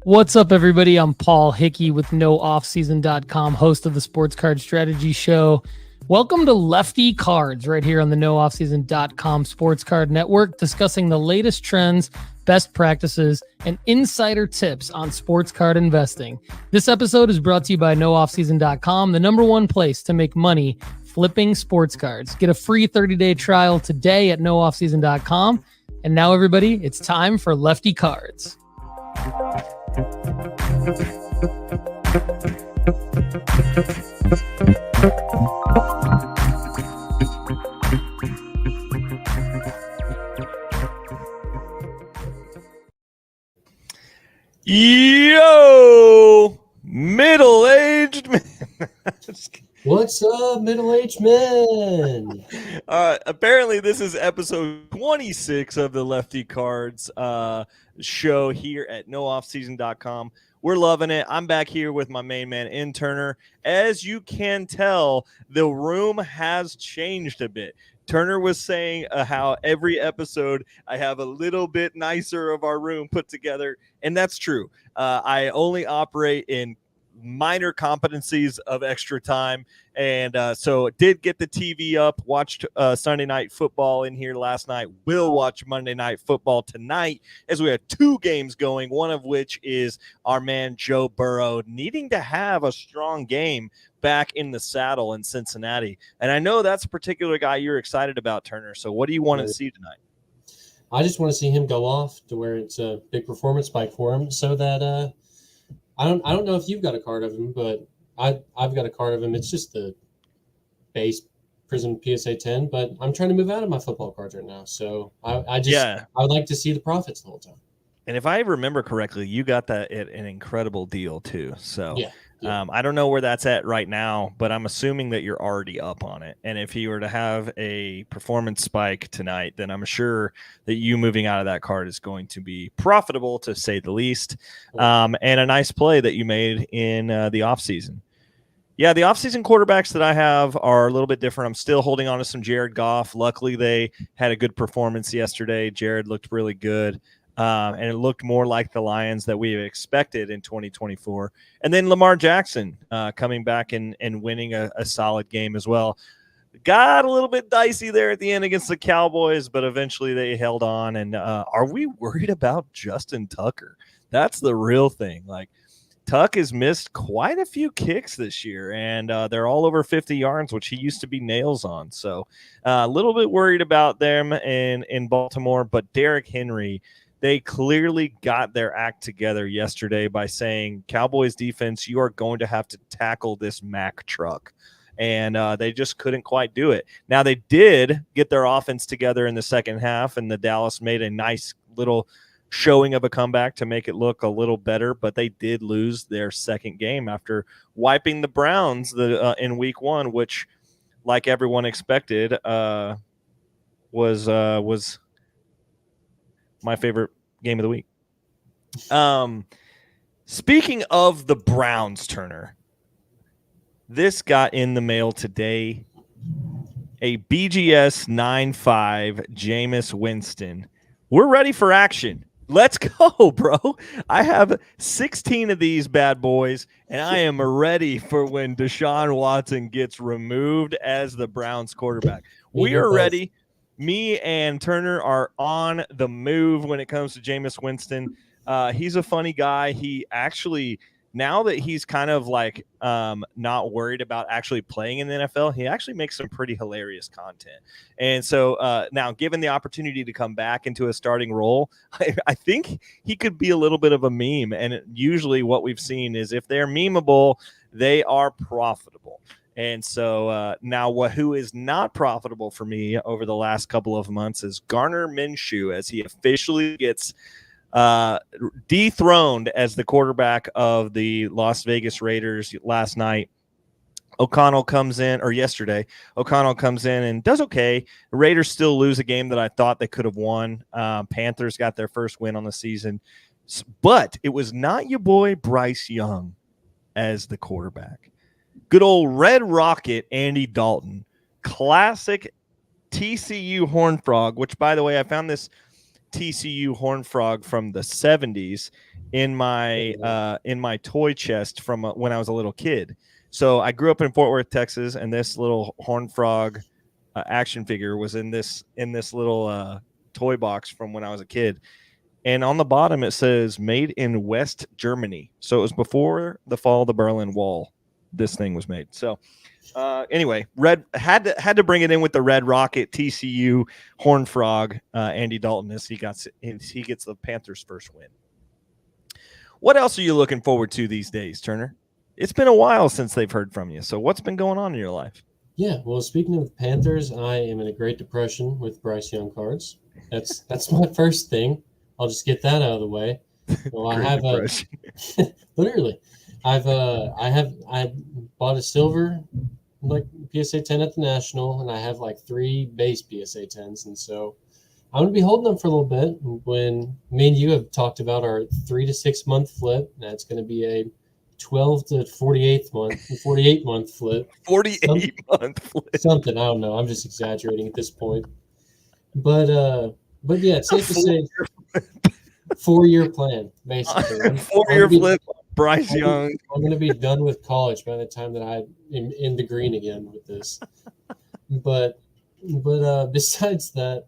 What's up, everybody? I'm Paul Hickey with NoOffSeason.com, host of the Sports Card Strategy Show. Welcome to Lefty Cards right here on the NoOffSeason.com Sports Card Network, discussing the latest trends, best practices, and insider tips on sports card investing. This episode is brought to you by NoOffSeason.com, the number one place to make money flipping sports cards. Get a free 30-day trial today at NoOffSeason.com. And now, everybody, it's time for Lefty Cards. Yo, middle-aged man. What's up, middle-aged men? Apparently, this is episode 26 of the Lefty Cards show here at NoOffSeason.com. We're loving it. I'm back here with my main man, Turner. As you can tell, the room has changed a bit. Turner was saying how every episode I have a little bit nicer of our room put together, and that's true. I only operate in minor competencies of extra time, and so did get the TV up, watched Sunday Night Football in here last night, will watch Monday Night Football tonight as we have two games going, one of which is our man Joe Burrow needing to have a strong game back in the saddle in Cincinnati. And I know that's a particular guy you're excited about, Turner. So what do you want to see tonight? I just want to see him go off to where it's a big performance spike for him, so that I don't know if you've got a card of him, but I've got a card of him. It's just the base Prism PSA 10, but I'm trying to move out of my football cards right now. So I would like to see the profits the whole time. And if I remember correctly, you got that at an incredible deal too. So yeah. I don't know where that's at right now, but I'm assuming that you're already up on it. And if he were to have a performance spike tonight, then I'm sure that you moving out of that card is going to be profitable, to say the least. And a nice play that you made in the offseason. Yeah, the offseason quarterbacks that I have are a little bit different. I'm still holding on to some Jared Goff. Luckily, they had a good performance yesterday. Jared looked really good. And it looked more like the Lions that we expected in 2024. And then Lamar Jackson coming back and winning a solid game as well. Got a little bit dicey there at the end against the Cowboys, but eventually they held on. And are we worried about Justin Tucker? That's the real thing. Like, Tuck has missed quite a few kicks this year, and they're all over 50 yards, which he used to be nails on. So a little bit worried about them in Baltimore, but Derrick Henry, they clearly got their act together yesterday by saying, Cowboys defense, you are going to have to tackle this Mack truck. And they just couldn't quite do it. Now, they did get their offense together in the second half, and the Dallas made a nice little showing of a comeback to make it look a little better, but they did lose their second game after wiping the Browns in week one, which, like everyone expected, was my favorite game of the week. Speaking of the Browns, Turner, this got in the mail today. A BGS 9.5 Jameis Winston. We're ready for action. Let's go, bro. I have 16 of these bad boys, and I am ready for when Deshaun Watson gets removed as the Browns quarterback. We are ready. Me and Turner are on the move when it comes to Jameis Winston. He's a funny guy. He actually, now that he's kind of like not worried about actually playing in the NFL, he actually makes some pretty hilarious content. And so now, given the opportunity to come back into a starting role, I think he could be a little bit of a meme. And usually what we've seen is if they're memeable, they are profitable. And so now who is not profitable for me over the last couple of months is Gardner Minshew, as he officially gets dethroned as the quarterback of the Las Vegas Raiders last night. O'Connell comes in, or yesterday, O'Connell comes in and does okay. The Raiders still lose a game that I thought they could have won. Panthers got their first win on the season. But it was not your boy Bryce Young as the quarterback. Good old Red Rocket Andy Dalton. Classic TCU Horned Frog, which, by the way, I found this TCU Horn Frog from the 70s in my toy chest from when I was a little kid. So I grew up in Fort Worth, Texas, and this little Horn Frog action figure was in this little toy box from when I was a kid. And on the bottom it says made in West Germany. So it was before the fall of the Berlin Wall. This thing was made. So anyway, red had to bring it in with the Red Rocket TCU Horn Frog. Andy Dalton he gets the Panthers' first win. What else are you looking forward to these days, Turner? It's been a while since they've heard from you. So what's been going on in your life? Yeah, well, speaking of Panthers, I am in a Great Depression with Bryce Young cards. That's my first thing. I'll just get that out of the way. Well, I have literally, I bought a silver like PSA 10 at the National, and I have like 3 base PSA 10s, and so I'm gonna be holding them for a little bit. When me and you have talked about our 3 to 6 month flip, that's gonna be a 12 to 48 month flip. 48-month flip. Something, I don't know. I'm just exaggerating at this point. But yeah, it's safe to say 4-year plan, basically. 4-year flip, Bryce Young. I'm going to be done with college by the time that I am in the green again with this. But besides that,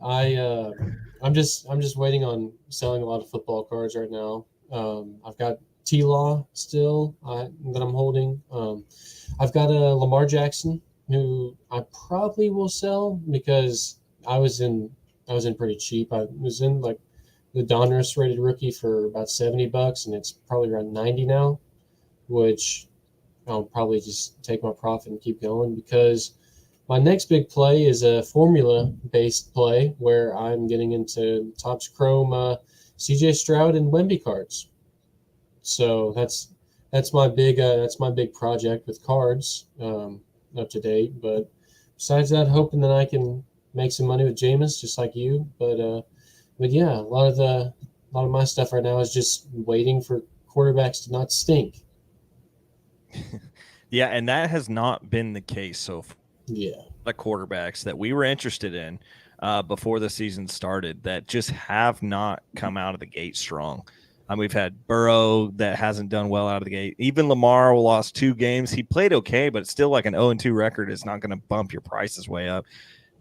I'm just waiting on selling a lot of football cards right now. I've got T-Law still that I'm holding. I've got a Lamar Jackson who I probably will sell because I was in pretty cheap. I was in like the Donruss rated rookie for about $70, and it's probably around 90 now, which I'll probably just take my profit and keep going because my next big play is a formula-based play where I'm getting into Topps Chrome CJ Stroud and Wemby cards. So that's my big project with cards up to date. But besides that, hoping that I can make some money with Jameis, just like you. But yeah, a lot of my stuff right now is just waiting for quarterbacks to not stink. Yeah, and that has not been the case so far. Yeah, the quarterbacks that we were interested in before the season started that just have not come out of the gate strong. We've had Burrow that hasn't done well out of the gate. Even Lamar lost 2 games. He played okay, but it's still like an 0-2 record is not going to bump your prices way up.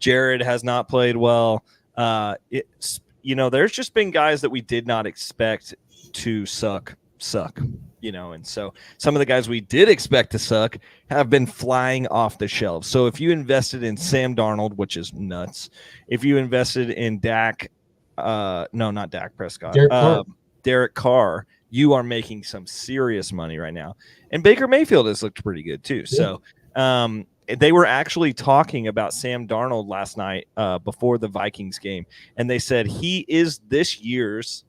Jared has not played well. There's just been guys that we did not expect to suck, and so some of the guys we did expect to suck have been flying off the shelves. So if you invested in Sam Darnold, which is nuts, if you invested in Dak, not Dak Prescott, Derek Carr, you are making some serious money right now. And Baker Mayfield has looked pretty good too. Yeah. So they were actually talking about Sam Darnold last night before the Vikings game, and they said he is this year's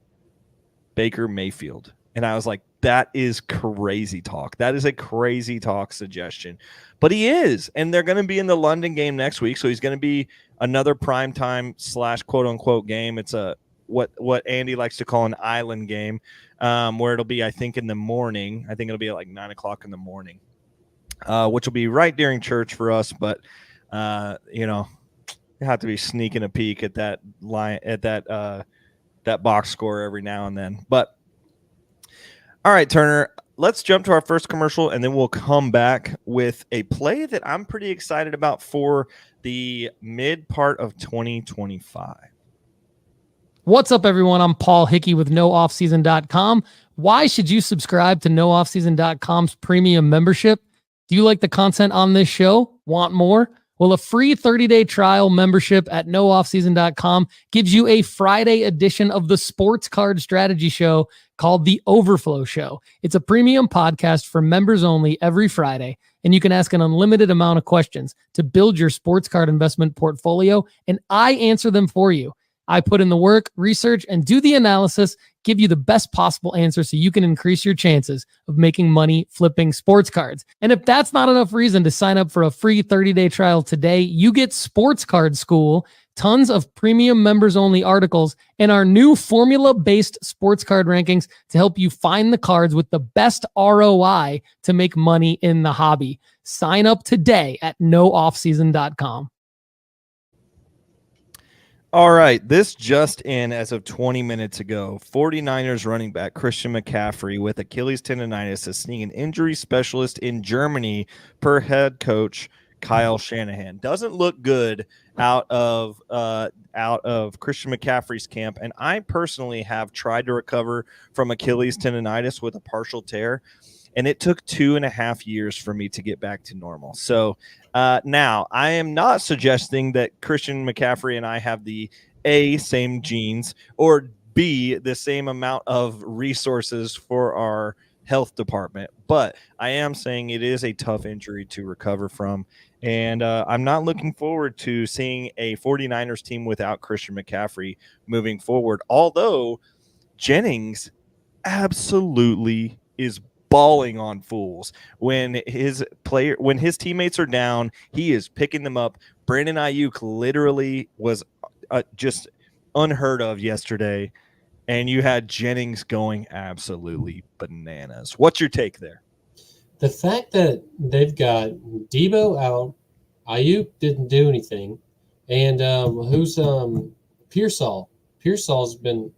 Baker Mayfield. And I was like, that is crazy talk. That is a crazy talk suggestion. But he is. And they're going to be in the London game next week. So he's going to be another primetime / quote unquote game. It's a what Andy likes to call an island game, where it'll be, I think, in the morning. I think it'll be at like 9 o'clock in the morning, which will be right during church for us. But, you have to be sneaking a peek at that line, at that box score every now and then. But all right, Turner, let's jump to our first commercial, and then we'll come back with a play that I'm pretty excited about for the mid part of 2025. What's up, everyone? I'm Paul Hickey with NoOffSeason.com. Why should you subscribe to NoOffSeason.com's premium membership? Do you like the content on this show? Want more? Well, a free 30-day trial membership at NoOffSeason.com gives you a Friday edition of the Sports Card Strategy Show called The Overflow Show. It's a premium podcast for members only every Friday, and you can ask an unlimited amount of questions to build your sports card investment portfolio, and I answer them for you. I put in the work, research, and do the analysis, give you the best possible answer so you can increase your chances of making money flipping sports cards. And if that's not enough reason to sign up for a free 30-day trial today, you get Sports Card School, tons of premium members-only articles, and our new formula-based sports card rankings to help you find the cards with the best ROI to make money in the hobby. Sign up today at NoOffSeason.com. All right, this just in as of 20 minutes ago. 49ers running back Christian McCaffrey with Achilles tendonitis is seeing an injury specialist in Germany per head coach Kyle Shanahan. Doesn't look good out of Christian McCaffrey's camp, and I personally have tried to recover from Achilles tendonitis with a partial tear, and it took 2.5 years for me to get back to normal. So now, I am not suggesting that Christian McCaffrey and I have the A, same genes, or B, the same amount of resources for our health department. But I am saying it is a tough injury to recover from. And I'm not looking forward to seeing a 49ers team without Christian McCaffrey moving forward. Although Jennings absolutely is balling on fools when his teammates are down, he is picking them up. Brandon Ayuk literally was just unheard of yesterday, and you had Jennings going absolutely bananas. What's your take there? The fact that they've got Debo out, Ayuk didn't do anything, and who's Pearsall? Pearsall's been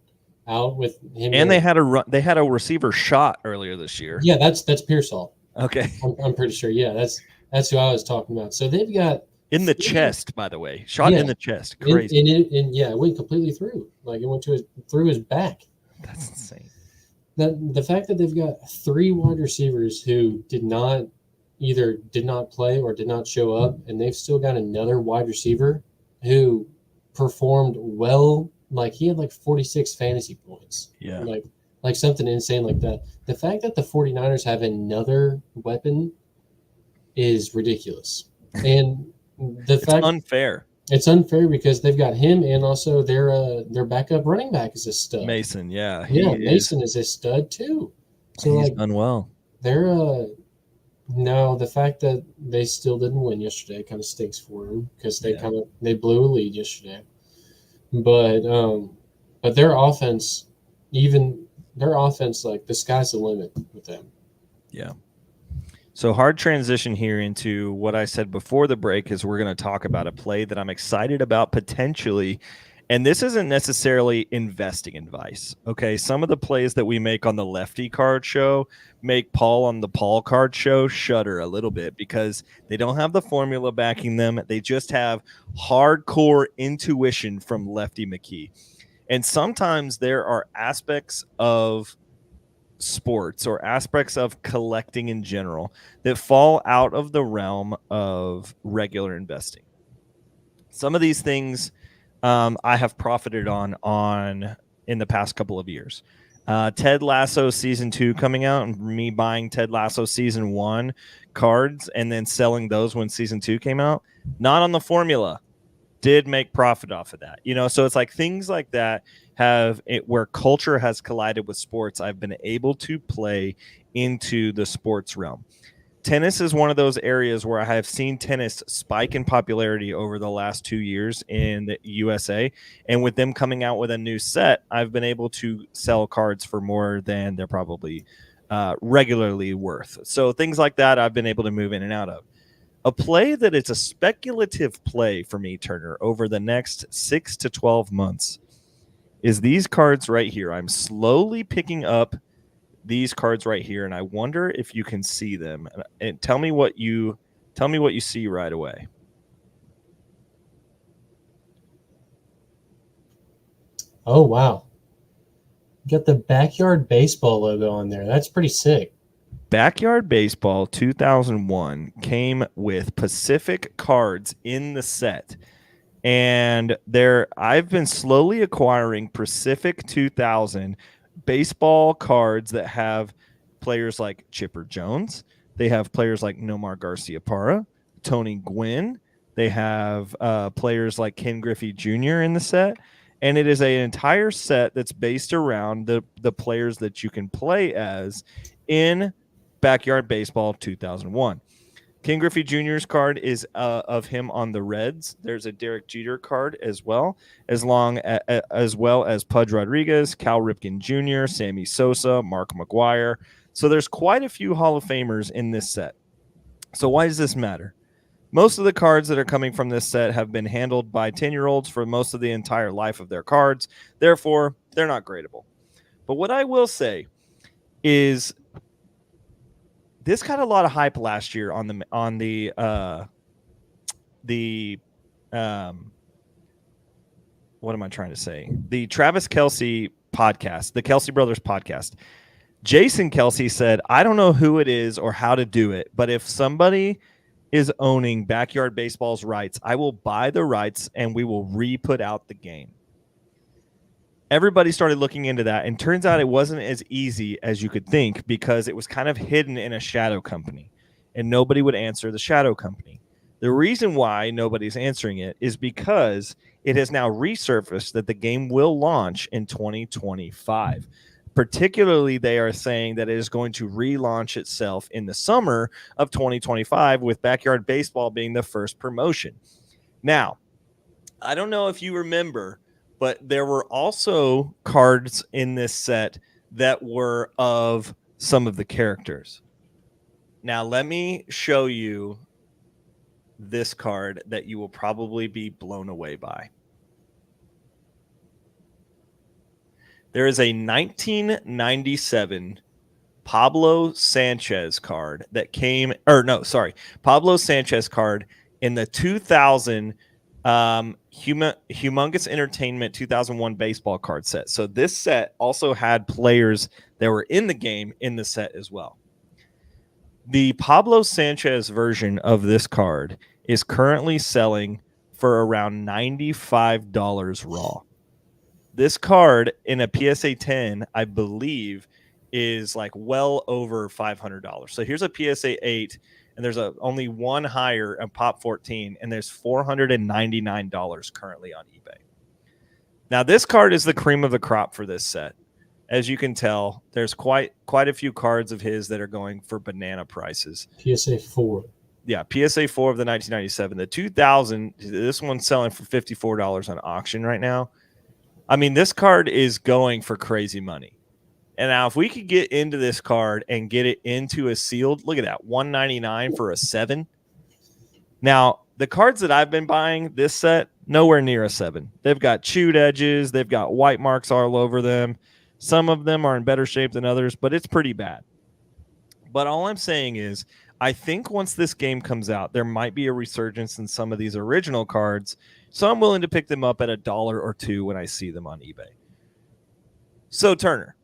out with him, and they had a receiver shot earlier this year. Yeah, that's Pearsall. Okay, I'm pretty sure. Yeah, that's who I was talking about. So they've got in the chest, by the way, shot in the chest. Crazy. And it went completely through. Like it went through his back. That's insane. The fact that they've got 3 wide receivers who did not play or did not show up, and they've still got another wide receiver who performed well. Like he had like 46 fantasy points. Yeah. Like something insane like that. The fact that the 49ers have another weapon is ridiculous. And it's unfair. It's unfair because they've got him, and also their backup running back is a stud. Mason, yeah. Mason is a stud too. So he's done well. They're no, the fact that they still didn't win yesterday kind of stinks for them because they blew a lead yesterday. But their offense, like the sky's the limit with them. Yeah. So hard transition here into what I said before the break is we're going to talk about a play that I'm excited about potentially. And this isn't necessarily investing advice. Okay. Some of the plays that we make on the Lefty card show make Paul on the Paul card show shudder a little bit because they don't have the formula backing them. They just have hardcore intuition from Lefty McKee. And sometimes there are aspects of sports or aspects of collecting in general that fall out of the realm of regular investing. Some of these things I have profited on in the past couple of years. Ted Lasso season 2 coming out and me buying Ted Lasso season 1 cards and then selling those when season 2 came out. Not on the formula. Did make profit off of that. So it's like things like that where culture has collided with sports. I've been able to play into the sports realm. Tennis is one of those areas where I have seen tennis spike in popularity over the last 2 years in the USA. And with them coming out with a new set, I've been able to sell cards for more than they're probably regularly worth. So things like that I've been able to move in and out of. A play that it's a speculative play for me, Turner, over the next 6 to 12 months is these cards right here. I'm slowly picking up these cards right here, and I wonder if you can see them. And tell me what you see right away. Oh wow! You got the Backyard Baseball logo on there. That's pretty sick. Backyard Baseball 2001 came with Pacific cards in the set. And I've been slowly acquiring Pacific 2000 baseball cards that have players like Chipper Jones. They have players like Nomar Garciaparra, Tony Gwynn. They have players like Ken Griffey Jr. in the set. And it is an entire set that's based around the players that you can play as in Backyard Baseball 2001. Ken Griffey Jr.'s card is of him on the Reds. There's a Derek Jeter card as well as Pudge Rodriguez, Cal Ripken Jr., Sammy Sosa, Mark McGwire. So there's quite a few Hall of Famers in this set. So why does this matter? Most of the cards that are coming from this set have been handled by 10-year-olds for most of the entire life of their cards. Therefore, they're not gradable. But what I will say is this got a lot of hype last year on the what am I trying to say? The Travis Kelce podcast, the Kelce Brothers podcast. Jason Kelce said, I don't know who it is or how to do it, but if somebody is owning Backyard Baseball's rights, I will buy the rights and we will re-put out the game. Everybody started looking into that, and turns out it wasn't as easy as you could think because it was kind of hidden in a shadow company, and nobody would answer the shadow company. The reason why nobody's answering it is because it has now resurfaced that the game will launch in 2025. Particularly, they are saying that it is going to relaunch itself in the summer of 2025, with Backyard Baseball being the first promotion. Now, I don't know if you remember, but there were also cards in this set that were of some of the characters. Now, let me show you this card that you will probably be blown away by. There is a 1997 Pablo Sanchez card that came, Pablo Sanchez card in the 2000 Humongous Entertainment 2001 baseball card set. So this set also had players that were in the game in the set as well. The Pablo Sanchez version of this card is currently selling for around $95 raw. This card in a PSA 10, I believe, is like well over $500. So here's a PSA 8, and there's only one higher, a Pop 14, and there's $499 currently on eBay. Now, this card is the cream of the crop for this set. As you can tell, there's quite a few cards of his that are going for banana prices. PSA 4. Yeah, PSA 4 of the 1997. The 2000, this one's selling for $54 on auction right now. I mean, this card is going for crazy money. And now if we could get into this card and get it into a sealed, look at that, $199 for a 7. Now, the cards that I've been buying this set, nowhere near a 7. They've got chewed edges. They've got white marks all over them. Some of them are in better shape than others, but it's pretty bad. But all I'm saying is, I think once this game comes out, there might be a resurgence in some of these original cards. So I'm willing to pick them up at $1 or $2 when I see them on eBay. So, Turner,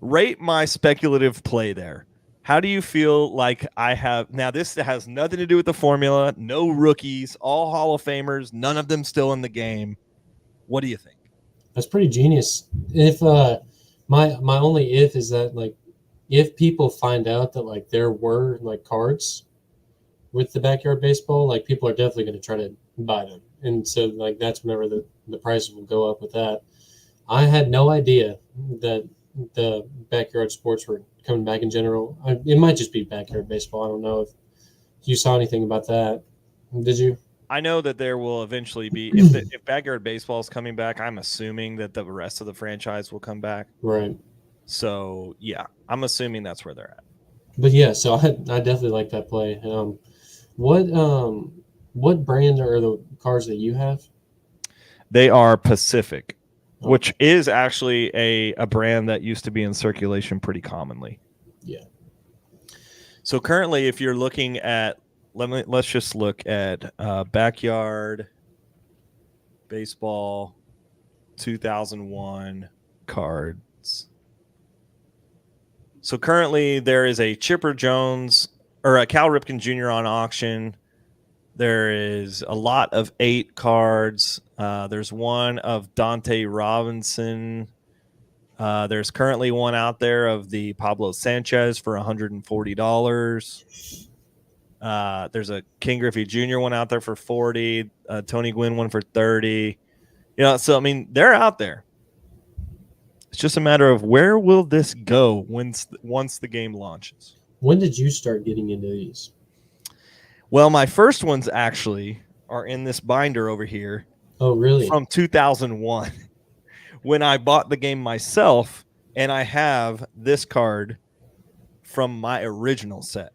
rate my speculative play there. How do you feel like I have? Now, this has nothing to do with the formula. No rookies, all Hall of Famers, none of them still in the game. What do you think? That's pretty genius. If my only if is that, like, if people find out that, like, there were, like, cards with the Backyard Baseball, like, people are definitely going to try to buy them. And so, like, that's whenever the prices will go up with that. I had no idea that the backyard sports were coming back in general. It might just be Backyard Baseball. I don't know if you saw anything about that. Did you? I know that there will eventually be, if Backyard Baseball is coming back, I'm assuming that the rest of the franchise will come back. Right. So, yeah, I'm assuming that's where they're at. But, yeah, so I definitely like that play. What brand are the cards that you have? They are Pacific, which is actually a brand that used to be in circulation pretty commonly. Yeah. So currently, if you're looking at, let's just look at Backyard Baseball 2001 cards. So currently, there is a Chipper Jones or a Cal Ripken Jr. on auction. There is a lot of 8 cards. There's one of Dante Robinson. There's currently one out there of the Pablo Sanchez for $140. There's a King Griffey Jr. one out there for $40. Tony Gwynn one for $30. So I mean, they're out there. It's just a matter of where will this go once the game launches. When did you start getting into these? Well, my first ones actually are in this binder over here. Oh, really? From 2001, when I bought the game myself, and I have this card from my original set.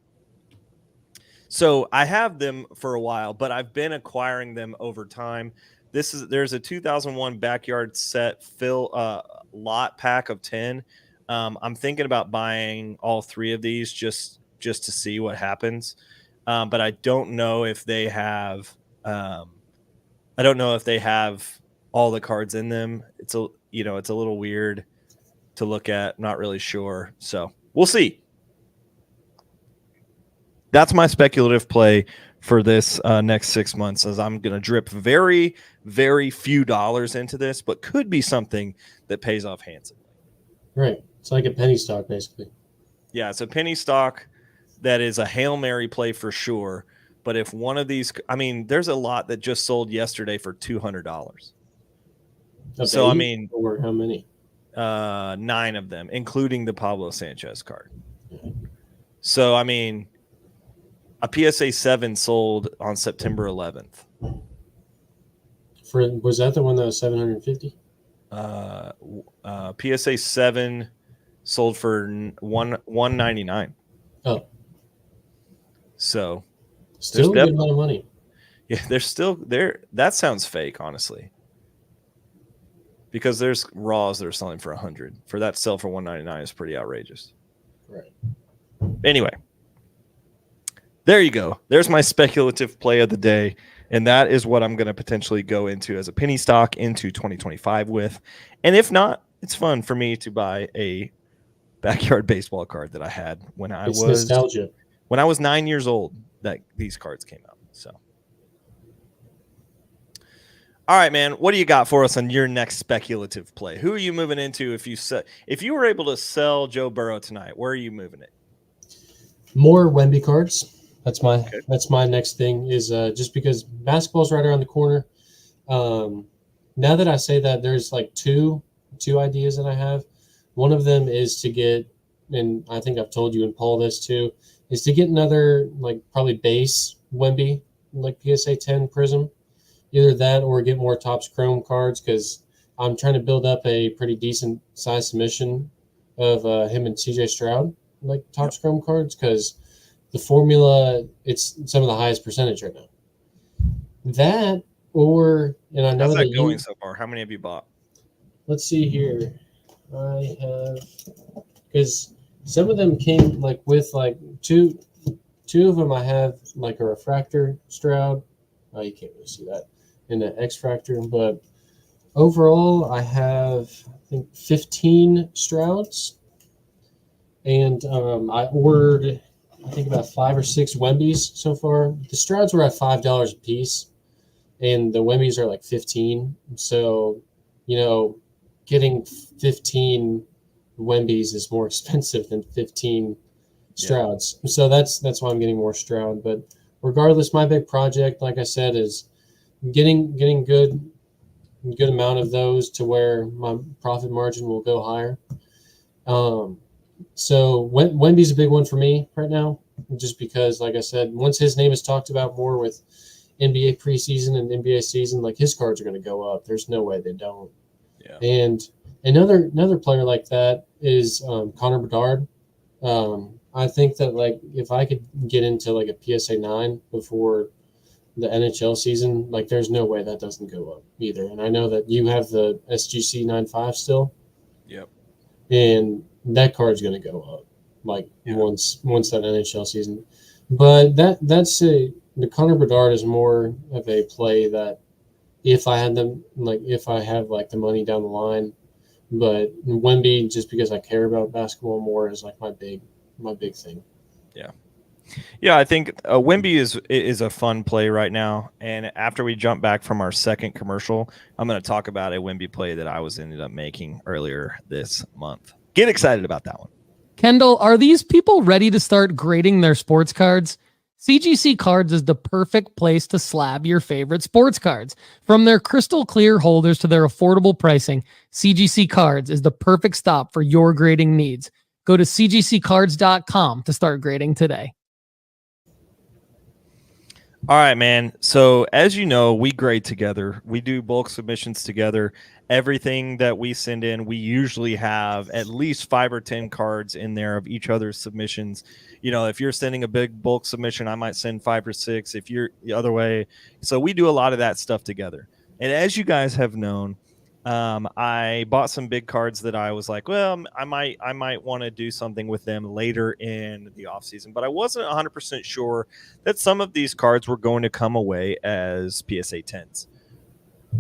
So I have them for a while, but I've been acquiring them over time. There's a 2001 backyard set lot pack of 10. I'm thinking about buying all 3 of these just to see what happens. But I don't know if they have all the cards in them. It's a little weird to look at. Not really sure. So we'll see. That's my speculative play for this next 6 months, as I'm going to drip very, very few dollars into this, but could be something that pays off handsomely. Right. It's like a penny stock, basically. Yeah, it's a penny stock that is a Hail Mary play for sure. But if one of these, I mean, there's a lot that just sold yesterday for $200. So, I mean, or how many? 9 of them, including the Pablo Sanchez card. So, I mean, a PSA 7 sold on September 11th. Was that the one that was 750? PSA 7 sold for $199. Oh, so still a good amount of money. Yeah, they're still there. That sounds fake, honestly, because there's raws that are selling for $100. For that to sell for $199 is pretty outrageous. Right. Anyway, there you go. There's my speculative play of the day. And that is what I'm going to potentially go into as a penny stock into 2025 with. And if not, it's fun for me to buy a backyard baseball card that I had when I was nostalgia. When I was 9 years old that these cards came out. So, all right, man, what do you got for us on your next speculative play? Who are you moving into if you were able to sell Joe Burrow tonight? Where are you moving it? More Wemby cards. That's my next thing is just because basketball's right around the corner. Now that I say that, there's like two ideas that I have. One of them is to get, and I think I've told you and Paul this too, is to get another like probably base Wemby, like PSA 10 Prism. Either that or get more Topps Chrome cards, because I'm trying to build up a pretty decent size submission of him and CJ Stroud, like Topps Chrome cards, because the formula, it's some of the highest percentage right now. That, or, and I know how's that going so far? How many have you bought? Let's see here. I have, because some of them came like with like two of them I have like a refractor Stroud. Oh, you can't really see that in the X-Fractor, but overall I have, I think, 15 Strouds, and I ordered, I think, about 5 or 6 Wembys so far. The Strouds were at $5 a piece, and the Wembys are like 15. So, getting 15 Wembys is more expensive than 15 Strouds. Yeah. So that's why I'm getting more Stroud. But regardless, my big project, like I said, is getting good amount of those to where my profit margin will go higher. So Wemby's a big one for me right now, just because, like I said, once his name is talked about more with NBA preseason and NBA season, like his cards are going to go up. There's no way they don't. Yeah. And another player like that is Connor Bedard. I think that, like, if I could get into like a PSA 9 before the NHL season, like there's no way that doesn't go up either. And I know that you have the SGC 9.5 still. Yep. And that card's going to go up once that NHL season. But the Connor Bedard is more of a play that if I had them, like if I have like the money down the line, but Wemby, just because I care about basketball more, is like my big thing. Yeah. Yeah, I think Wemby is a fun play right now. And after we jump back from our second commercial, I'm going to talk about a Wemby play that I ended up making earlier this month. Get excited about that one. Kendall, are these people ready to start grading their sports cards? CGC Cards is the perfect place to slab your favorite sports cards. From their crystal clear holders to their affordable pricing, CGC Cards is the perfect stop for your grading needs. Go to cgccards.com to start grading today. All right, man. So as you know, we grade together. We do bulk submissions together. Everything that we send in, we usually have at least 5 or 10 cards in there of each other's submissions. You know, if you're sending a big bulk submission, I might send 5 or 6. If you're the other way, so we do a lot of that stuff together. And as you guys have known, I bought some big cards that I was like, well, I might want to do something with them later in the offseason, but I wasn't 100% sure that some of these cards were going to come away as PSA 10s.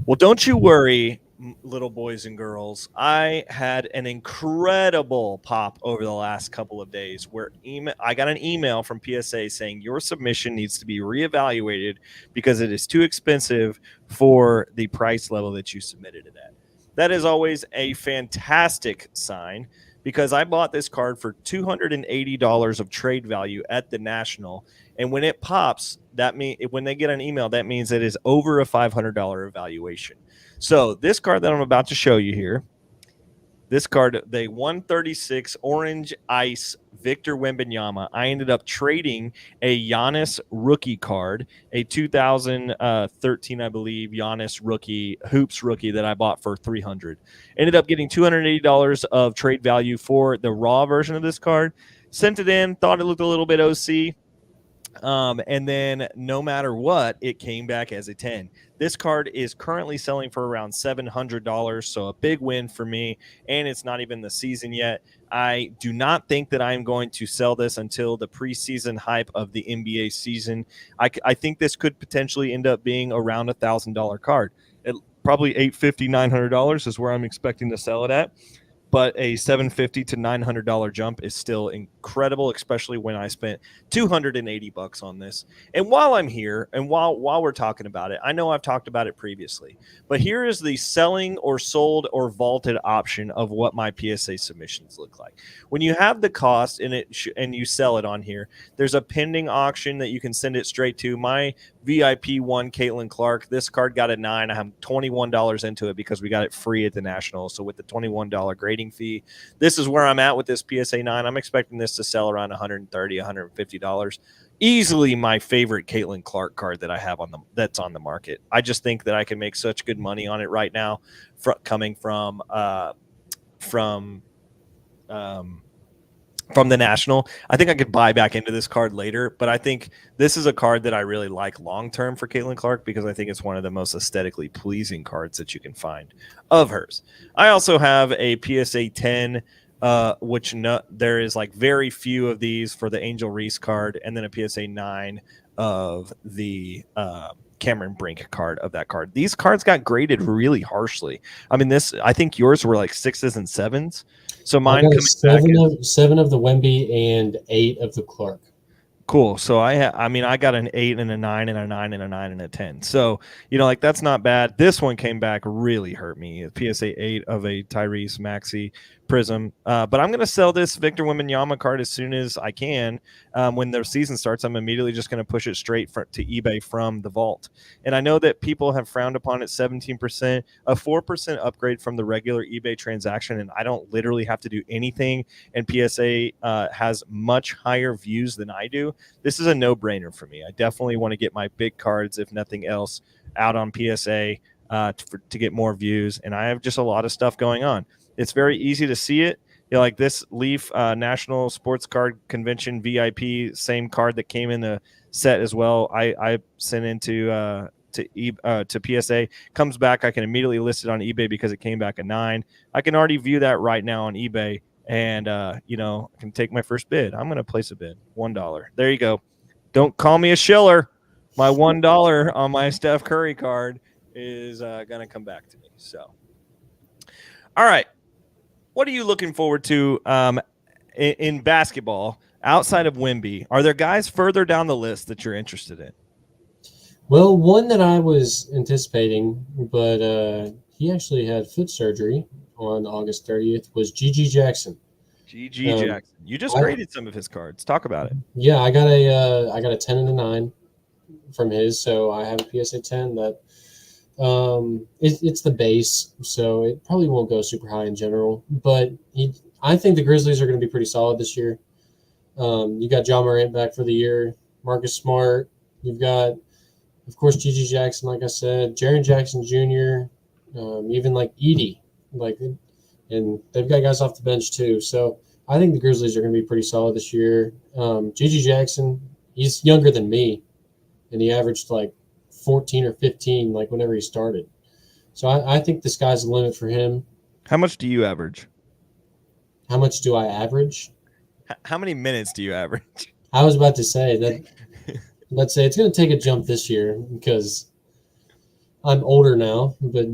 Well, don't you worry, little boys and girls. I had an incredible pop over the last couple of days where I got an email from PSA saying your submission needs to be reevaluated because it is too expensive for the price level that you submitted it at. That is always a fantastic sign because I bought this card for $280 of trade value at the National. And when it pops, that means when they get an email, that means it is over a $500 evaluation. So this card that I'm about to show you here, this card, the 136 Orange Ice Victor Wembanyama, I ended up trading a Giannis rookie card, a 2013, I believe, Giannis rookie, Hoops rookie that I bought for $300. Ended up getting $280 of trade value for the raw version of this card. Sent it in, thought it looked a little bit OC. And then no matter what, it came back as a 10. This card is currently selling for around $700, so a big win for me, and it's not even the season yet. I do not think that I'm going to sell this until the preseason hype of the NBA season. I think this could potentially end up being around $1,000 card. Probably $850, $900 is where I'm expecting to sell it at. But a $750 to $900 jump is still incredible, especially when I spent $280 on this. And while I'm here, and while we're talking about it, I know I've talked about it previously, but here is the selling or sold or vaulted option of what my PSA submissions look like. When you have the cost and and you sell it on here, there's a pending auction that you can send it straight to. My VIP one, Caitlin Clark, this card got a 9. I have $21 into it because we got it free at the National. So with the $21 grading fee, this is where I'm at with this PSA 9. I'm expecting this to sell around $130, $150. Easily my favorite Caitlin Clark card that I have that's on the market. I just think that I can make such good money on it right now, coming from the National. I think I could buy back into this card later, but I think this is a card that I really like long-term for Caitlin Clark because I think it's one of the most aesthetically pleasing cards that you can find of hers. I also have a PSA 10, which there is like very few of these for the Angel Reese card, and then a PSA 9 of the Cameron Brink card of that card. These cards got graded really harshly. I mean, I think yours were like 6s and 7s. So mine I got seven of the Wemby and 8 of the Clark. Cool. So I got an 8 and a 9 and a 9 and a 9 and a 10. So, like that's not bad. This one came back really hurt me. PSA 8 of a Tyrese Maxey Prism. But I'm going to sell this Victor Wembanyama card as soon as I can. When the season starts, I'm immediately just going to push it straight to eBay from the vault. And I know that people have frowned upon it 17%, a 4% upgrade from the regular eBay transaction. And I don't literally have to do anything. And PSA has much higher views than I do. This is a no-brainer for me. I definitely want to get my big cards, if nothing else, out on PSA to get more views. And I have just a lot of stuff going on. It's very easy to see it. Like this Leaf National Sports Card Convention VIP, same card that came in the set as well. I sent into to PSA, comes back. I can immediately list it on eBay because it came back a 9. I can already view that right now on eBay. And, I can take my first bid. I'm going to place a bid, $1. There you go. Don't call me a shiller. My $1 on my Steph Curry card is going to come back to me. So, all right. What are you looking forward to in basketball outside of Wemby? Are there guys further down the list that you're interested in? Well, one that I was anticipating, but he actually had foot surgery on August 30th, was GG Jackson. GG Jackson. You just graded some of his cards. Talk about it. Yeah, I got a 10 and a 9 from his, so I have a PSA 10 that it's the base, so it probably won't go super high in general. But I think the Grizzlies are going to be pretty solid this year. You got Ja Morant back for the year, Marcus Smart. You've got of course, Gigi Jackson, like I said, Jaren Jackson Jr., even like Edie, and they've got guys off the bench too. So I think the Grizzlies are going to be pretty solid this year. Gigi Jackson, he's younger than me, and he averaged like 14 or 15 like whenever he started. So I think the sky's the limit for him. How much do you average? How much do I average? How many minutes do you average? I was about to say that. Let's say it's going to take a jump this year because I'm older now. But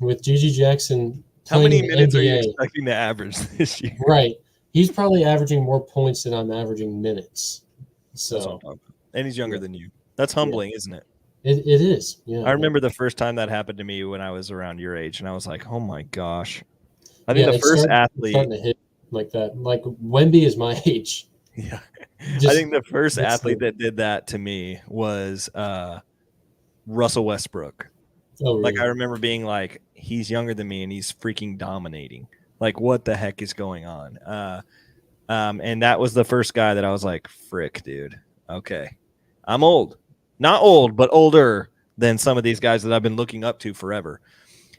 with Gigi Jackson, how many minutes NBA, are you expecting to average this year? Right, he's probably averaging more points than I'm averaging minutes. So, and he's younger than you. That's humbling, isn't it? It is. Yeah, I remember the first time that happened to me when I was around your age, and I was like, "Oh my gosh!" I think the first athlete starting to hit like that. Like Wemby is my age. Yeah, I think the first athlete that did that to me was Russell Westbrook. Oh, really? Like I remember being like, he's younger than me and he's freaking dominating. Like, what the heck is going on? And that was the first guy that I was like, frick, dude. Okay, I'm old, not old, but older than some of these guys that I've been looking up to forever.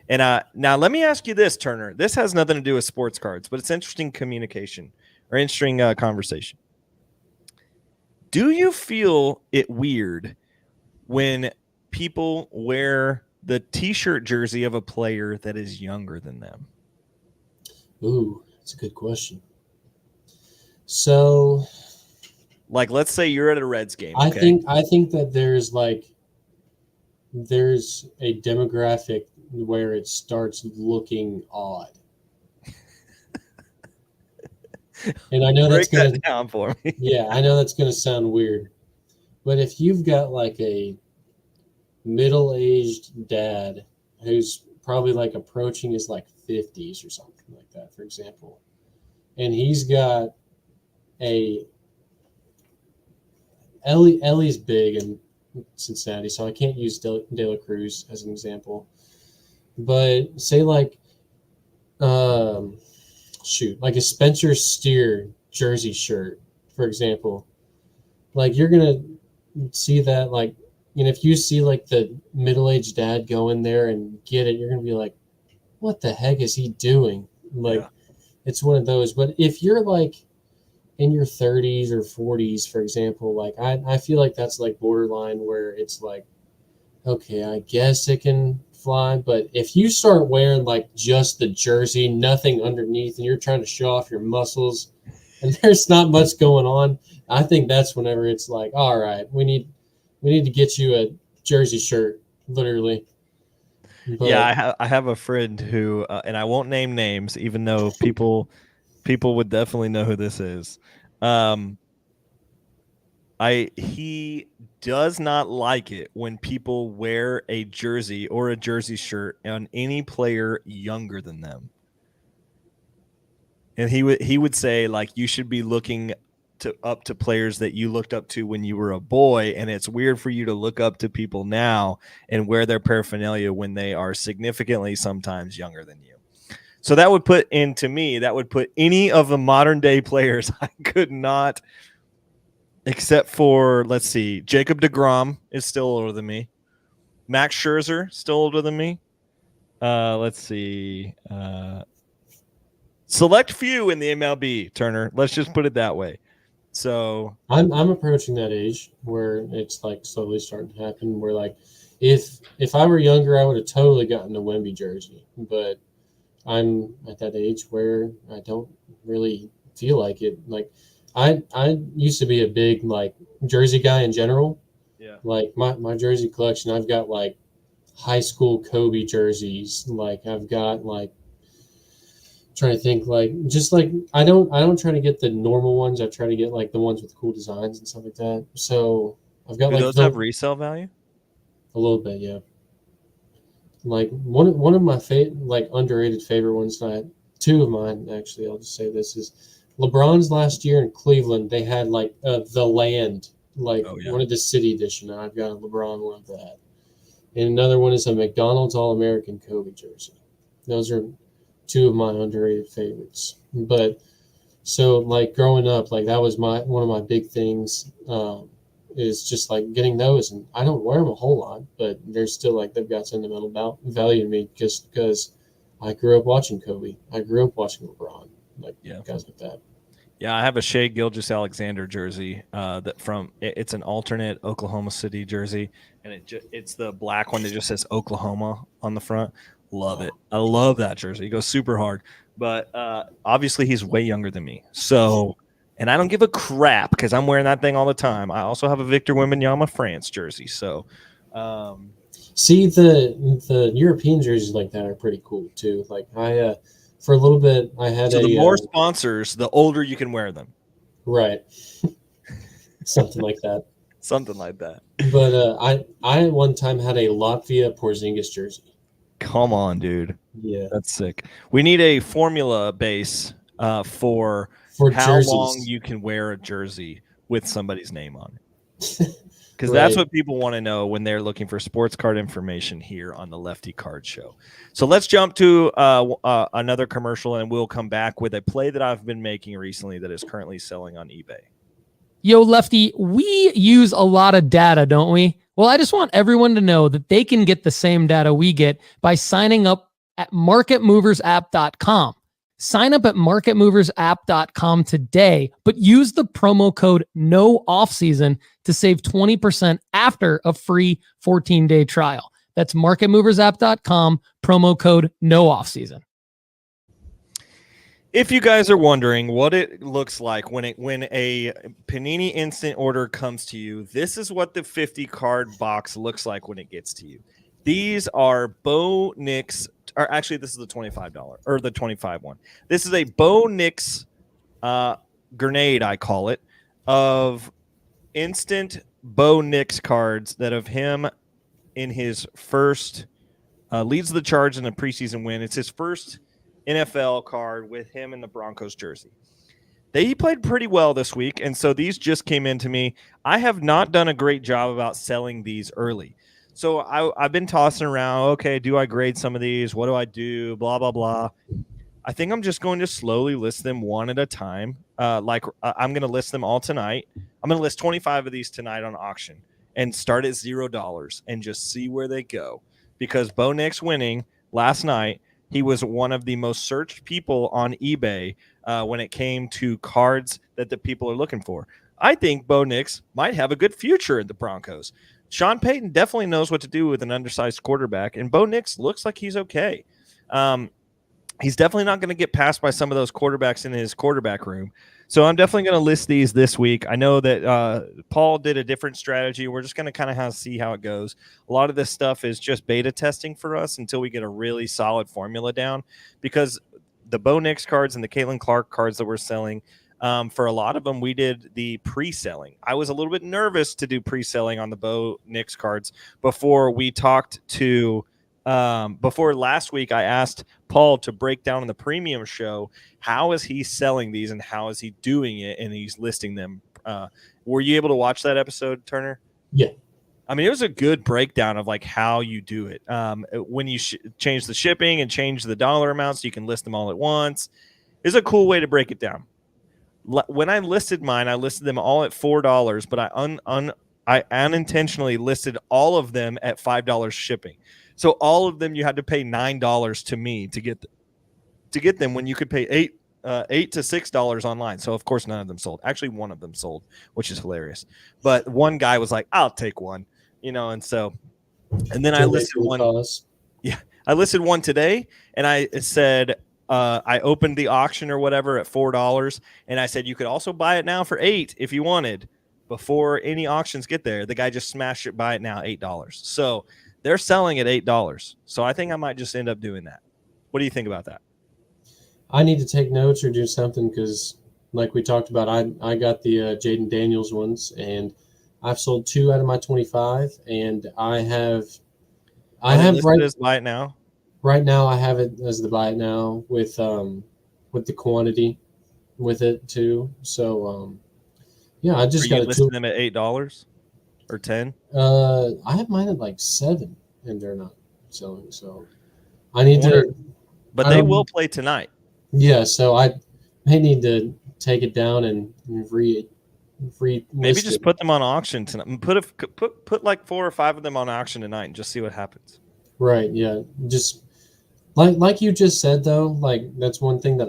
And now let me ask you this, Turner. This has nothing to do with sports cards, but it's interesting communication or interesting conversation. Do you feel it weird when people wear the T-shirt jersey of a player that is younger than them? Ooh, that's a good question. So, like, let's say you're at a Reds game. I think that there's a demographic where it starts looking odd. And I know that's going to down for me. Yeah, I know that's going to sound weird, but if you've got like a middle-aged dad who's probably like approaching his like 50s or something like that, for example, and he's got Ellie's big in Cincinnati, so I can't use De La Cruz as an example, but say like like a Spencer Steer jersey shirt, for example. Like you're gonna see that, like, if you see like the middle-aged dad go in there and get it, you're gonna be like, what the heck is he doing? Like, It's one of those. But if you're like in your 30s or 40s, for example, like I feel like that's like borderline where it's like, okay, I guess it can fly. But if you start wearing like just the jersey, nothing underneath, and you're trying to show off your muscles and there's not much going on, I think that's whenever it's like, all right, we need to get you a jersey shirt, literally. But, I have a friend who, and I won't name names, even though people would definitely know who this is. He does not like it when people wear a jersey or a jersey shirt on any player younger than them. And he would say, like, you should be looking up to players that you looked up to when you were a boy, and it's weird for you to look up to people now and wear their paraphernalia when they are significantly sometimes younger than you. So that would put any of the modern day players I could not, except for, let's see, Jacob deGrom is still older than me. Max Scherzer, still older than me. Let's see. Select few in the MLB, Turner. Let's just put it that way. So I'm approaching that age where it's like slowly starting to happen. Where like, if I were younger, I would have totally gotten a Wemby jersey. But I'm at that age where I don't really feel like it. Like, I used to be a big like jersey guy in general. Yeah. Like my jersey collection, I've got like high school Kobe jerseys. Like I've got like, trying to think, like, just like I don't try to get the normal ones. I try to get like the ones with cool designs and stuff like that. So I've got those have resale value? A little bit, yeah. Like one of my like underrated favorite ones, two of mine actually. I'll just say this is LeBron's last year in Cleveland. They had like the land, like one of the city edition. I've got a LeBron one of that, and another one is a McDonald's All-American Kobe jersey. Those are two of my underrated favorites. But so like growing up, like that was one of my big things. is just like getting those, and I don't wear them a whole lot, but they're still like they've got sentimental value to me just because I grew up watching Kobe. I grew up watching LeBron, like guys like that. Yeah, I have a Shea Gilgeous-Alexander jersey it's an alternate Oklahoma City jersey, and it's the black one that just says Oklahoma on the front. Love it. I love that jersey. It goes super hard. But obviously he's way younger than me. So, and I don't give a crap because I'm wearing that thing all the time. I also have a Victor Wembanyama France jersey. So, see, the European jerseys like that are pretty cool too. Like I for a little bit I had the more sponsors, the older you can wear them. Right. Something like that. Something like that. But I at one time had a Latvia Porzingis jersey. Come on, dude. Yeah, that's sick. We need a formula base for how jerseys. Long you can wear a jersey with somebody's name on it. Because that's what people want to know when they're looking for sports card information here on the Lefty Card Show. So let's jump to another commercial, and we'll come back with a play that I've been making recently that is currently selling on eBay. Yo, Lefty, we use a lot of data, don't we? Well, I just want everyone to know that they can get the same data we get by signing up at marketmoversapp.com. Sign up at marketmoversapp.com today, but use the promo code NOOFFSEASON to save 20% after a free 14-day trial. That's marketmoversapp.com, promo code NOOFFSEASON. If you guys are wondering what it looks like when a Panini Instant order comes to you, this is what the 50 card box looks like when it gets to you. These are Bo Nix, or actually this is the $25 or the 25 one. This is a Bo Nix grenade, I call it, of instant Bo Nix cards that of him in his first leads the charge in a preseason win. It's his first NFL card with him in the Broncos jersey. He played pretty well this week, and so these just came in to me. I have not done a great job about selling these early. So I've been tossing around, okay, do I grade some of these? What do I do? Blah, blah, blah. I think I'm just going to slowly list them one at a time. I'm going to list them all tonight. I'm going to list 25 of these tonight on auction and start at $0 and just see where they go. Because Bo Nix winning last night, he was one of the most searched people on eBay when it came to cards that the people are looking for. I think Bo Nix might have a good future at the Broncos. Sean Payton definitely knows what to do with an undersized quarterback, and Bo Nix looks like he's okay. He's definitely not going to get passed by some of those quarterbacks in his quarterback room. So I'm definitely going to list these this week. I know that Paul did a different strategy. We're just going to kind of see how it goes. A lot of this stuff is just beta testing for us until we get a really solid formula down, because the Bo Nix cards and the Caitlin Clark cards that we're selling, for a lot of them, we did the pre-selling. I was a little bit nervous to do pre-selling on the Bo Nix cards before we talked to before last week. I asked Paul to break down in the premium show, how is he selling these and how is he doing it, and he's listing them. Were you able to watch that episode, Turner? Yeah. I mean, it was a good breakdown of like how you do it. When you change the shipping and change the dollar amounts, you can list them all at once. It's a cool way to break it down. When I listed mine, I listed them all at $4, but I unintentionally listed all of them at $5 shipping. So all of them, you had to pay $9 to me to get them when you could pay $8 to $6 online. So of course none of them sold. Actually, one of them sold, which is hilarious. But one guy was like, "I'll take one," and so, and then I listed one. Yeah, I listed one today, and I said I opened the auction or whatever at $4, and I said you could also buy it now for $8 if you wanted. Before any auctions get there, the guy just smashed it. Buy it now, $8. So they're selling at $8. So I think I might just end up doing that. What do you think about that? I need to take notes or do something because, like we talked about, I got the Jaden Daniels ones, and I've sold 2 out of my 25, and I have right as buy it now. Right now, I have it as the buy it now with the quantity with it too. So yeah, I just got listing them at $8 or $10. I have mine at like $7, and they're not selling. So I need to. But they will play tonight. Yeah, so I may need to take it down and Maybe just put them on auction tonight. Put like 4 or 5 of them on auction tonight and just see what happens. Right. Yeah. Just like you just said though, like that's one thing that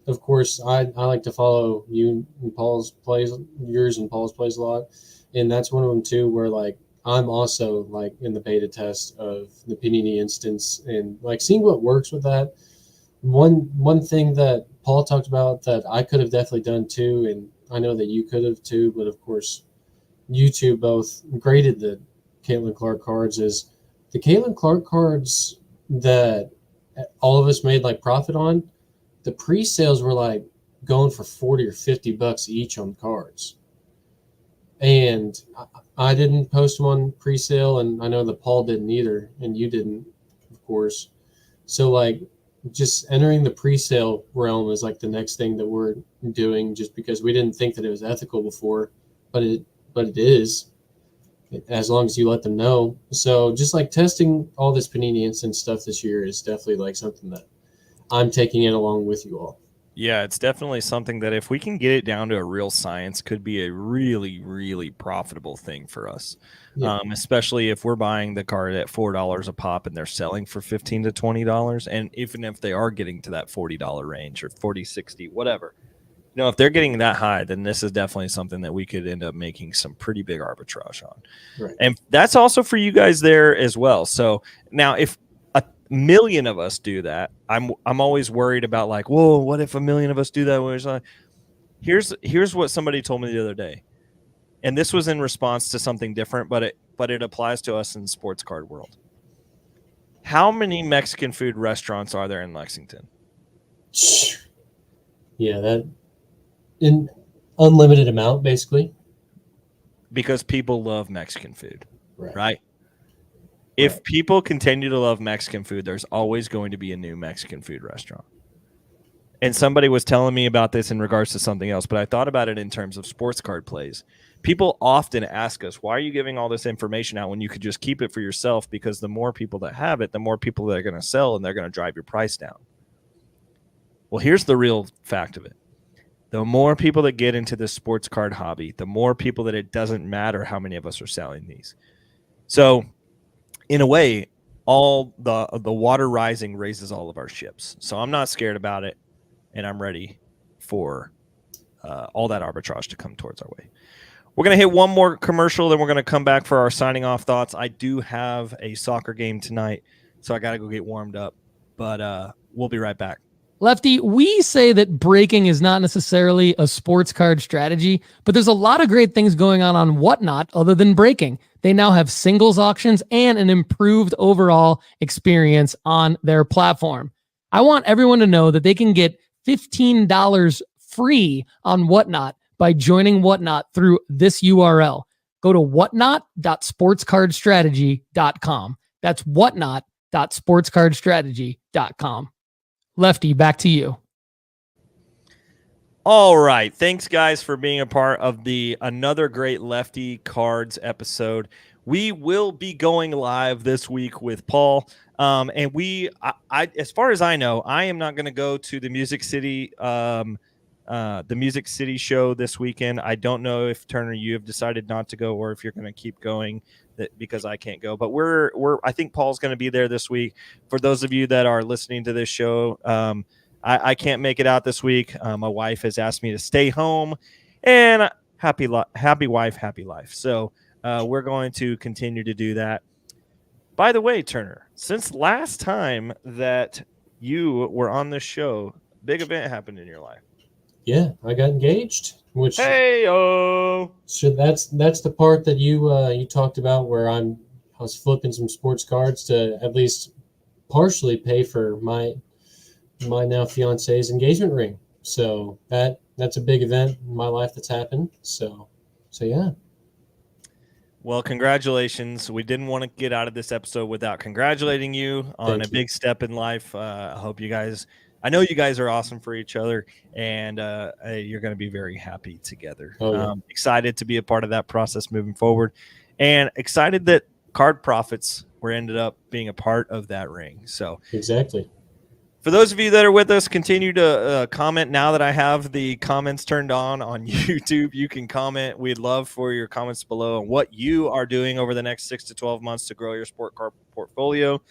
of course I like to follow you and Paul's plays, yours and Paul's plays a lot, and that's one of them too. Where like I'm also like in the beta test of the Panini instance and like seeing what works with that. One thing that Paul talked about that I could have definitely done too, and I know that you could have too, but of course you two both graded the Caitlin Clark cards, is the Caitlin Clark cards that all of us made like profit on. The pre-sales were like going for $40 or $50 each on the cards, and I didn't post them on pre-sale, and I know that Paul didn't either, and you didn't, of course. So like just entering the pre-sale realm is like the next thing that we're doing, just because we didn't think that it was ethical before, but it is, as long as you let them know. So just like testing all this Panini Instant stuff this year is definitely like something that I'm taking it along with you all. Yeah, it's definitely something that if we can get it down to a real science, could be a really, really profitable thing for us. Yeah. Especially if we're buying the card at $4 a pop and they're selling for $15 to $20. And even if they are getting to that $40 range or 40, 60, whatever, you know, if they're getting that high, then this is definitely something that we could end up making some pretty big arbitrage on. Right. And that's also for you guys there as well. So now if million of us do that, I'm always worried about like, whoa, what if a million of us do that? Where's like, here's what somebody told me the other day, and this was in response to something different, but it applies to us in the sports card world. How many Mexican food restaurants are there in Lexington? Yeah, that in unlimited amount, basically. Because people love Mexican food, right? If If people continue to love Mexican food, there's always going to be a new Mexican food restaurant. And somebody was telling me about this in regards to something else, but I thought about it in terms of sports card plays. People often ask us, why are you giving all this information out when you could just keep it for yourself? Because the more people that have it, the more people that are going to sell, and they're going to drive your price down. Well, here's the real fact of it. The more people that get into this sports card hobby, the more people that it doesn't matter how many of us are selling these. So in a way, all the water rising raises all of our ships. So I'm not scared about it, and I'm ready for all that arbitrage to come towards our way. We're going to hit one more commercial, then we're going to come back for our signing off thoughts. I do have a soccer game tonight, so I got to go get warmed up, but we'll be right back. Lefty, we say that breaking is not necessarily a sports card strategy, but there's a lot of great things going on Whatnot other than breaking. They now have singles auctions and an improved overall experience on their platform. I want everyone to know that they can get $15 free on Whatnot by joining Whatnot through this URL. Go to whatnot.sportscardstrategy.com. That's whatnot.sportscardstrategy.com. Lefty, back to you. All right. Thanks, guys, for being a part of another great Lefty Cards episode. We will be going live this week with Paul. And I, as far as I know, I am not going to go to the Music City show this weekend. I don't know if Turner, you have decided not to go, or if you're going to keep going because I can't go. But I think Paul's going to be there this week. For those of you that are listening to this show, I can't make it out this week. My wife has asked me to stay home, and happy wife, happy life. So we're going to continue to do that. By the way, Turner, since last time that you were on this show, big event happened in your life. Yeah, I got engaged. Which so that's the part that you talked about, where I was flipping some sports cards to at least partially pay for my now fiance's engagement ring. So that's a big event in my life that's happened. So yeah. Well, congratulations. We didn't want to get out of this episode without congratulating you on a big step in life. I know you guys are awesome for each other, and you're going to be very happy together. Oh, yeah. Excited to be a part of that process moving forward, and excited that Card Profits ended up being a part of that ring. So exactly. For those of you that are with us, continue to comment. Now that I have the comments turned on YouTube, you can comment. We'd love for your comments below on what you are doing over the next 6 to 12 months to grow your sport car portfolio.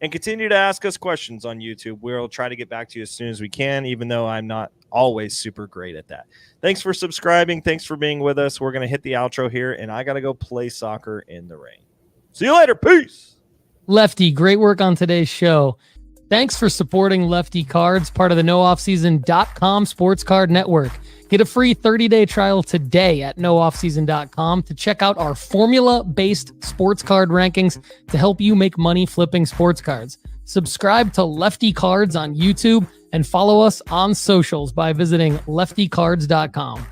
And continue to ask us questions on YouTube. We'll try to get back to you as soon as we can, even though I'm not always super great at that. Thanks for subscribing. Thanks for being with us. We're going to hit the outro here, and I got to go play soccer in the rain. See you later. Peace. Lefty, great work on today's show. Thanks for supporting Lefty Cards, part of the nooffseason.com sports card network. Get a free 30-day trial today at nooffseason.com to check out our formula-based sports card rankings to help you make money flipping sports cards. Subscribe to Lefty Cards on YouTube and follow us on socials by visiting leftycards.com.